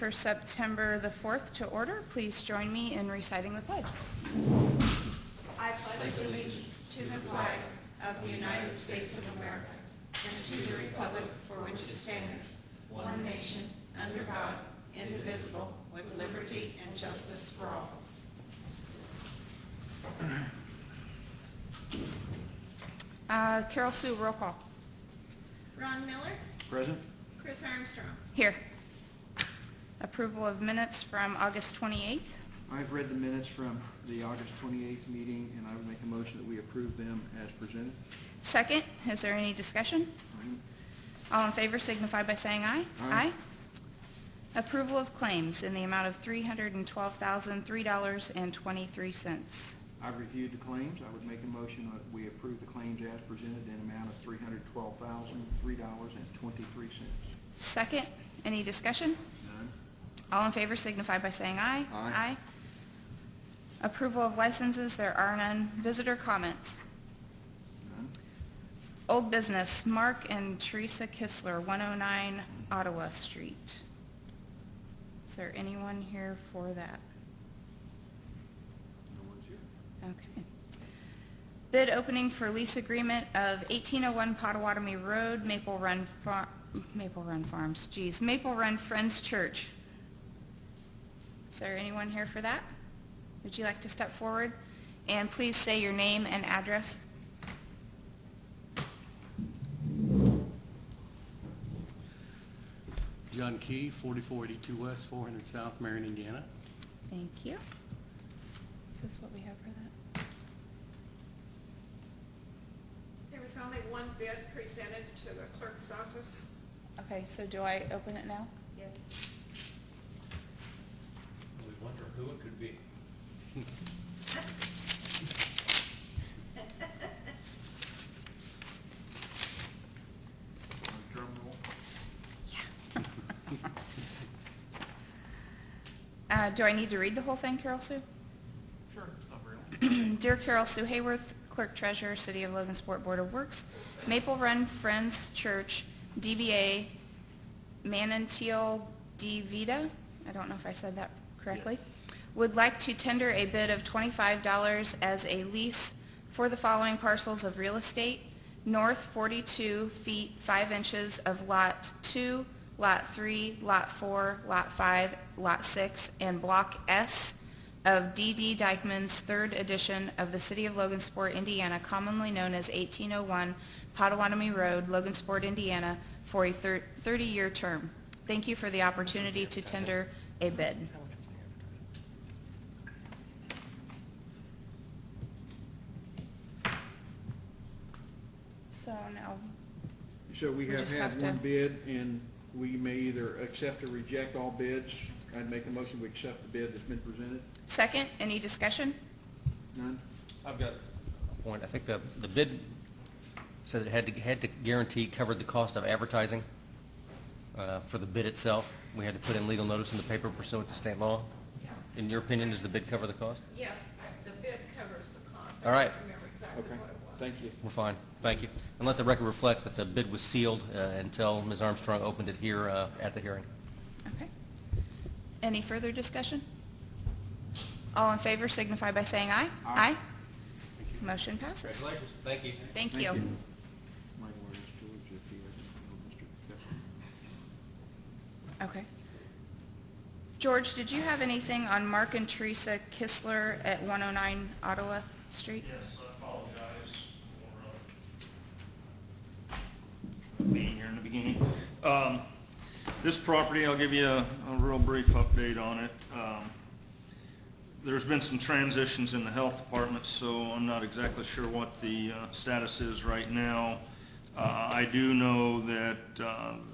for September the 4th to order. Please join me in reciting the pledge. I pledge allegiance to the flag of the United States of America and to the republic for which it stands, one nation, under God, indivisible, with liberty and justice for all. Carol Sue, roll call. Ron Miller, Present. Chris Armstrong. Here. Approval of minutes from August 28th. I've read the minutes from the August 28th meeting, and I would make a motion that we approve them as presented. Second, is there any discussion? All in favor signify by saying aye. Aye. Approval of claims in the amount of $312,003.23. I've reviewed the claims. I would make a motion that we approve the claims as presented in an amount of $312,003.23. Second, any discussion? None. All in favor signify by saying aye. Aye. Approval of licenses, there are none. Visitor comments. None. Old business, Mark and Teresa Kistler, 109 Ottawa Street. Is there anyone here for that? No one's here. Okay. Bid opening for lease agreement of 1801 Potawatomi Road, Maple Run Friends Church. Is there anyone here for that? Would you like to step forward? And please say your name and address. John Key, 4482 West, 400 South, Marion, Indiana. Thank you. Is this what we have for that? There was only one bid presented to the clerk's office. Okay, so do I open it now? Yes. We wonder who it could be. Drum roll. Do I need to read the whole thing, Carol Sue? Sure, it's not real. Dear Carol Sue Hayworth, Clerk Treasurer, City of Logansport Board of Works, Maple Run Friends Church, DBA Manantial de Vida, I don't know if I said that correctly, Yes. would like to tender a bid of $25 as a lease for the following parcels of real estate: north 42 feet 5 inches of Lot 2, Lot 3, Lot 4, Lot 5, Lot 6, and Block S of D.D. Dykeman's third edition of the City of Logansport, Indiana, commonly known as 1801 Potawatomi Road, Logansport, Indiana, for a 30-year term. Thank you for the opportunity to tender a bid. So now, So we have just had have to- one bid, and we may either accept or reject all bids. I'd make a motion we accept the bid that's been presented. second, any discussion? None? I've got a point. I think the bid said it had to guarantee covered the cost of advertising for the bid itself. We had to put in legal notice in the paper pursuant to state law. In your opinion, does the bid cover the cost? Yes, the bid covers the cost. All right. I don't remember exactly Okay, what it was. thank you. We're fine. Thank you. And let the record reflect that the bid was sealed until Ms. Armstrong opened it here at the hearing. Okay. Any further discussion? All in favor signify by saying aye. Aye. Motion passes. Congratulations. Thank you. Thank Thank you. you. Might order this George if he hasn't told Mr. Kessler. Okay. George, did you have anything on Mark and Teresa Kistler at 109 Ottawa Street? Yes, I apologize for being here in the beginning. This property, I'll give you a real brief update on it. There's been some transitions in the health department, so I'm not exactly sure what the status is right now. I do know that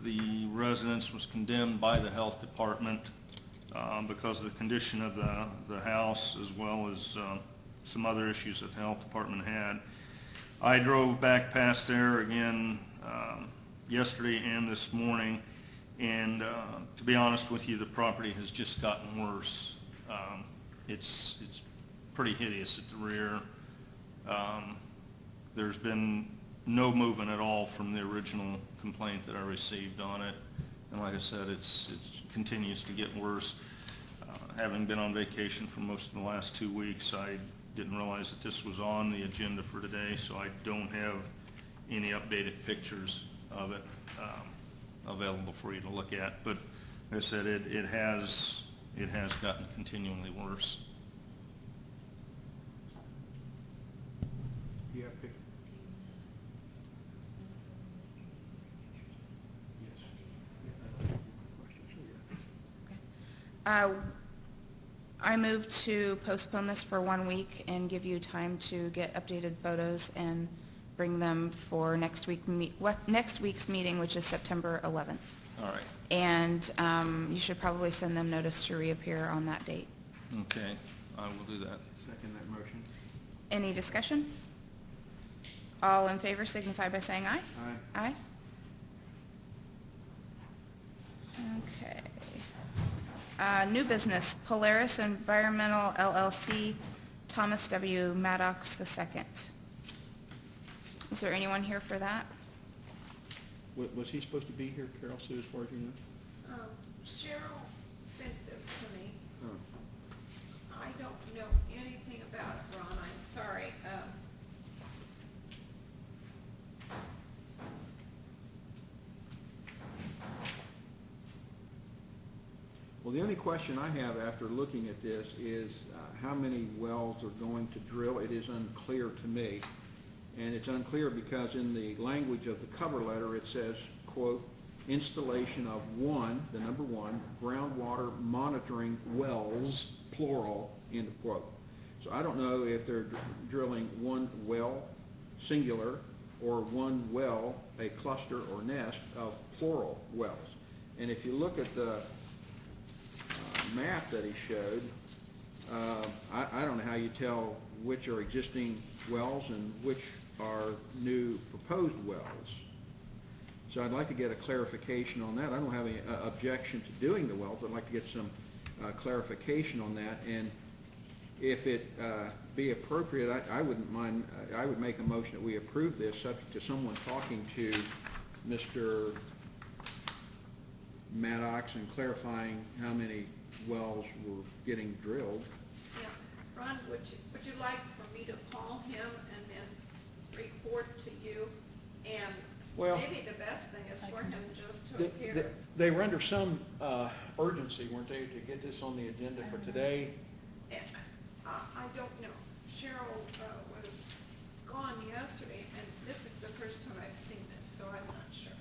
the residence was condemned by the health department because of the condition of the house, as well as some other issues that the health department had. I drove back past there again yesterday and this morning, and to be honest with you, the property has just gotten worse. It's pretty hideous at the rear. There's been no movement at all from the original complaint that I received on it. And like I said, it continues to get worse. Having been on vacation for most of the last 2 weeks, I didn't realize that this was on the agenda for today, so I don't have any updated pictures of it available for you to look at. But like I said, it has gotten continually worse. Do you have pictures? I move to postpone this for 1 week and give you time to get updated photos and bring them for next week's meeting, which is September 11th. All right. And you should probably send them notice to reappear on that date. Okay, I will do that. Second that motion. Any discussion? All in favor signify by saying aye. Aye. Aye. Okay. New business, Polaris Environmental LLC, Thomas W. Maddox II. Is there anyone here for that? Was he supposed to be here, Carol Sue, as far as you know? Cheryl sent this to me. Oh. I don't know anything about it, Ron, I'm sorry. Well, the only question I have after looking at this is how many wells are going to drill. It is unclear to me. And it's unclear because in the language of the cover letter it says, quote, installation of the number one, groundwater monitoring wells, plural, end of quote. So I don't know if they're drilling one well, singular, or one well, a cluster or nest of plural wells. And if you look at the map that he showed, I don't know how you tell which are existing wells and which are new proposed wells. So I'd like to get a clarification on that. I don't have any objection to doing the wells. I'd like to get some clarification on that. And if it be appropriate, I wouldn't mind, I would make a motion that we approve this subject to someone talking to Mr. Maddox and clarifying how many wells were getting drilled. Yeah, Ron, would you like for me to call him and then report to you? And maybe the best thing is for him just to appear. They were under some urgency, weren't they, to get this on the agenda for today? I don't know. Cheryl was gone yesterday, and this is the first time I've seen this, so I'm not sure.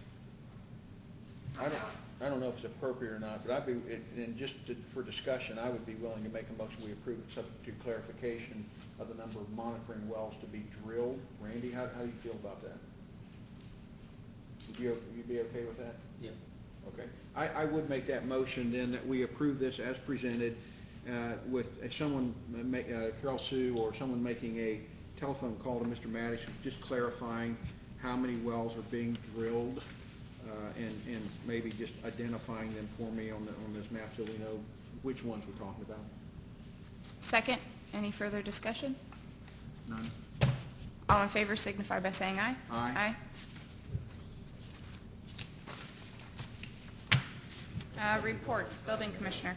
I don't know if it's appropriate or not, but I'd be, and just for discussion, I would be willing to make a motion we approve it subject to clarification of the number of monitoring wells to be drilled. Randy, how do you feel about that? Would you be okay with that? Yeah. Okay. I would make that motion then that we approve this as presented with someone, Carol Sue or someone making a telephone call to Mr. Maddox, just clarifying how many wells are being drilled and maybe just identifying them for me on this map so we know which ones we're talking about. Second. Any further discussion? None. All in favor signify by saying aye. Aye. Reports. Building Commissioner.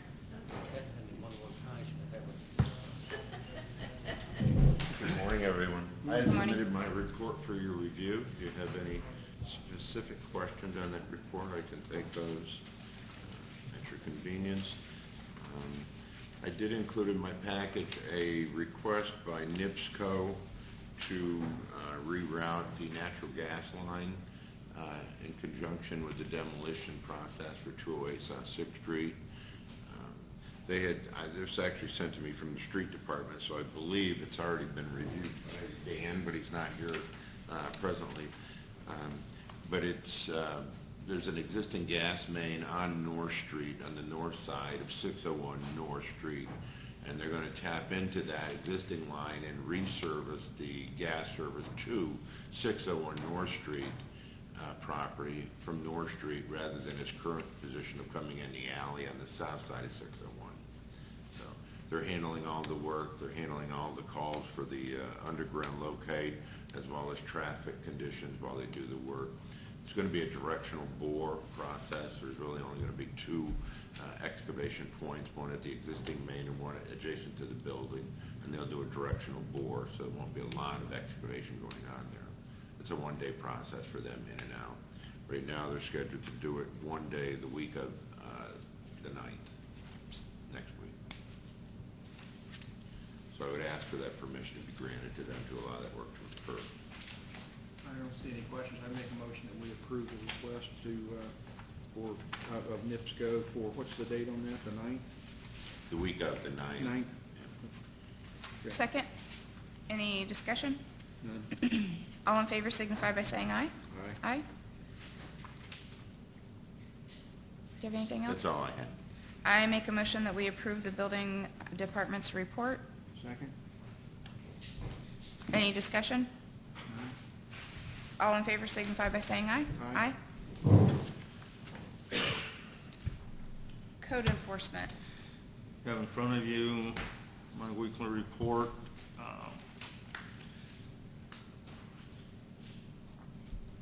Good morning, everyone. I have Good morning. submitted my report for your review. If you have any specific questions on that report, I can take those at your convenience. I did include in my package a request by NIPSCO to reroute the natural gas line in conjunction with the demolition process for 208 South 6th Street. They had, this actually sent to me from the street department, so I believe it's already been reviewed by Dan, but he's not here presently. But it's, there's an existing gas main on North Street, on the north side of 601 North Street, and they're going to tap into that existing line and resurface the gas service to 601 North Street property from North Street rather than its current position of coming in the alley on the south side of 601. So they're handling all the work, they're handling all the calls for the underground locate as well as traffic conditions while they do the work. It's going to be a directional bore process. There's really only going to be two excavation points, one at the existing main and one adjacent to the building, and they'll do a directional bore, so there won't be a lot of excavation going on there. It's a one-day process for them in and out. Right now, they're scheduled to do it one day the week of the 9th, next week. So I would ask for that permission to be granted to them to allow that work to occur. I don't see any questions. I make a motion that we approve the request of NIPSCO for, what's the date on that, the 9th? The week of the 9th. 9th. Okay. Second. Any discussion? None. All in favor signify by saying aye. Aye. Aye. Do you have anything else? That's all I have. I make a motion that we approve the building department's report. Second. Any discussion? All in favor signify by saying aye. Aye. Code enforcement. You have in front of you my weekly report.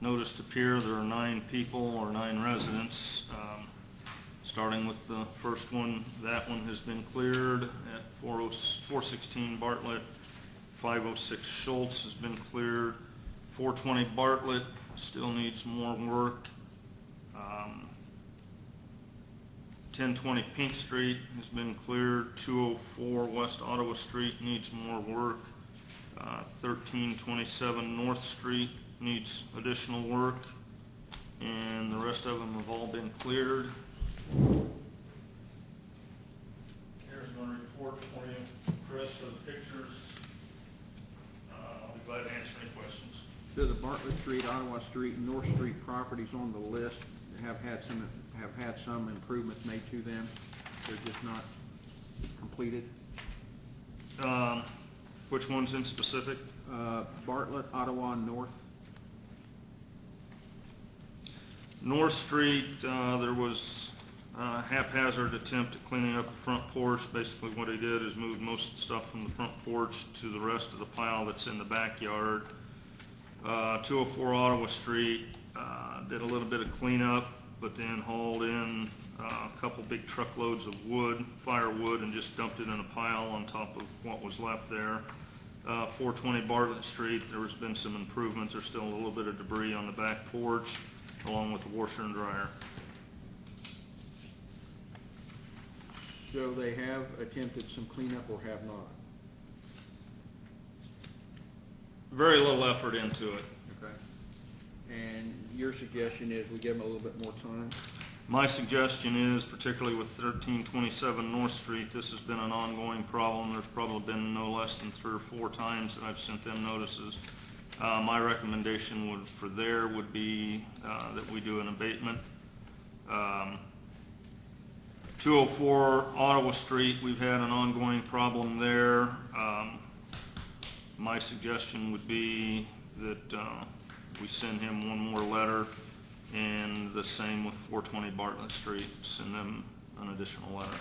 Notice to appear there are 9 people or 9 residents. Starting with the first one, that one has been cleared at 416 Bartlett. 506 Schultz has been cleared. 420 Bartlett still needs more work. 1020 Pink Street has been cleared. 204 West Ottawa Street needs more work. 1327 North Street needs additional work. And the rest of them have all been cleared. Here's my report for you, Chris, of the pictures. I'll be glad to answer any questions. Do the Bartlett Street, Ottawa Street, and North Street properties on the list have had some improvements made to them? They're just not completed? Which ones in specific? Bartlett, Ottawa, and North. North Street, there was a haphazard attempt at cleaning up the front porch. Basically what he did is moved most of the stuff from the front porch to the rest of the pile that's in the backyard. 204 Ottawa Street, did a little bit of cleanup, but then hauled in a couple big truckloads of wood, firewood, and just dumped it in a pile on top of what was left there. 420 Bartlett Street, there has been some improvements. There's still a little bit of debris on the back porch, along with the washer and dryer. So they have attempted some cleanup or have not? Very little effort into it. Okay. And your suggestion is we give them a little bit more time? My suggestion is, particularly with 1327 North Street, this has been an ongoing problem. There's probably been no less than 3 or 4 times that I've sent them notices. My recommendation would be that we do an abatement. 204 Ottawa Street, we've had an ongoing problem there. My suggestion would be that we send him one more letter, and the same with 420 Bartlett Street, send them an additional letter.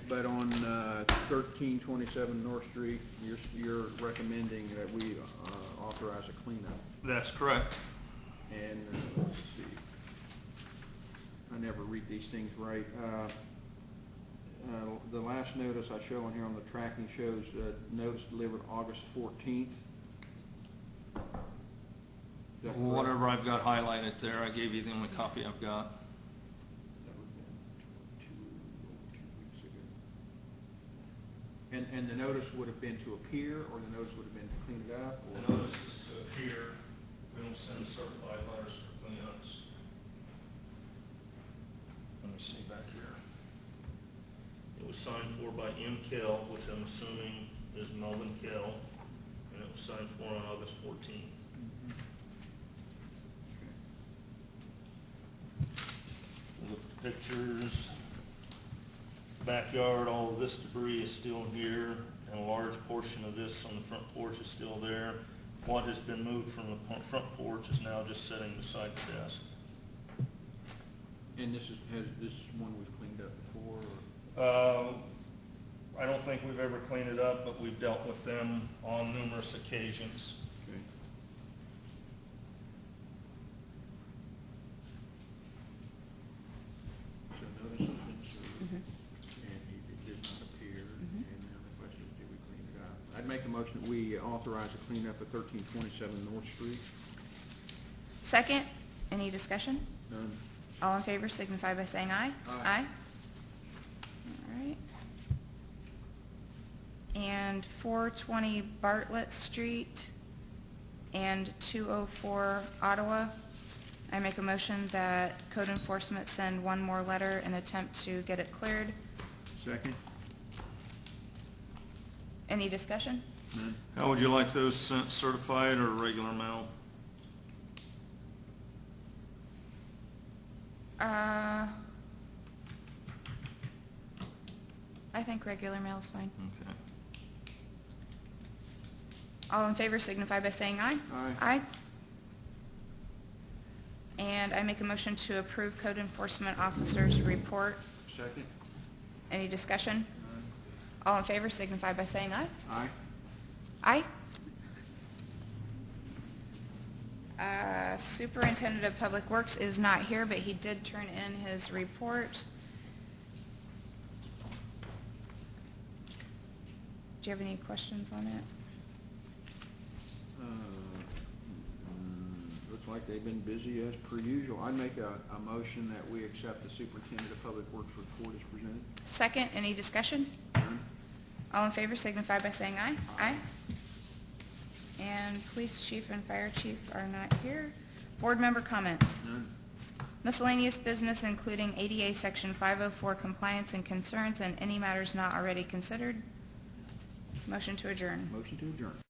But on 1327 North Street, you're recommending that we authorize a cleanup? That's correct. And let's see, I never read these things right. The last notice I show on here on the tracking shows notice delivered August 14th. Whatever I've got highlighted there, I gave you the only copy I've got. That would have been 2 weeks ago. And the notice would have been to appear, or the notice would have been to clean it up? Or? The notice is to appear. We don't send certified letters for cleanups. Let me see back here. It was signed for by M. Kell, which I'm assuming is Melvin Kell, and it was signed for on August 14th. Look at the pictures. Backyard, all of this debris is still here, and a large portion of this on the front porch is still there. What has been moved from the front porch is now just sitting beside the desk. And this is one we've cleaned up before? Or? I don't think we've ever cleaned it up, but we've dealt with them on numerous occasions. Okay. to authorize the cleanup of 1327 North Street. Second, any discussion? None. All in favor signify by saying aye. Aye. All right. And 420 Bartlett Street and 204 Ottawa. I make a motion that code enforcement send one more letter and attempt to get it cleared. Second. Any discussion? None. How would you like those sent, certified or regular mail? I think regular mail is fine. Okay. All in favor signify by saying aye. Aye. Aye. And I make a motion to approve code enforcement officer's report. Second. Any discussion? None. All in favor signify by saying aye. Aye. Aye. Superintendent of Public Works is not here, but he did turn in his report. Do you have any questions on it? Looks like they've been busy as per usual. I make a motion that we accept the Superintendent of Public Works report as presented. Second, any discussion? None. All in favor signify by saying aye. Aye. And police chief and fire chief are not here. Board member comments. None. Miscellaneous business including ADA Section 504 compliance and concerns and any matters not already considered. Motion to adjourn. Motion to adjourn.